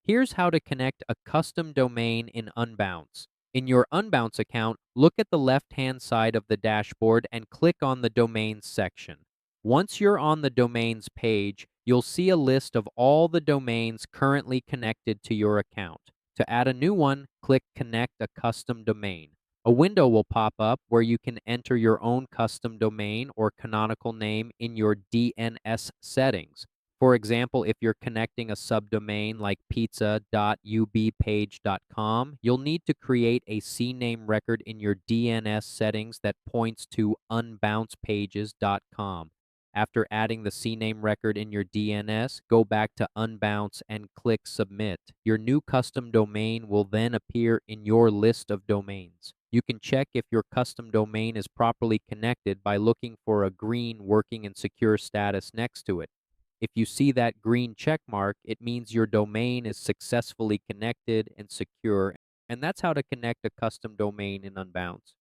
Here's how to connect a custom domain in Unbounce. In your Unbounce account, look at the left-hand side of the dashboard and click on the Domains section. Once you're on the Domains page, you'll see a list of all the domains currently connected to your account. To add a new one, click Connect a Custom Domain. A window will pop up where you can enter your own custom domain or canonical name in your DNS settings. For example, if you're connecting a subdomain like pizza.ubpage.com, you'll need to create a CNAME record in your DNS settings that points to unbouncepages.com. After adding the CNAME record in your DNS, go back to Unbounce and click Submit. Your new custom domain will then appear in your list of domains. You can check if your custom domain is properly connected by looking for a green working and secure status next to it. If you see that green check mark, it means your domain is successfully connected and secure, and that's how to connect a custom domain in Unbounce.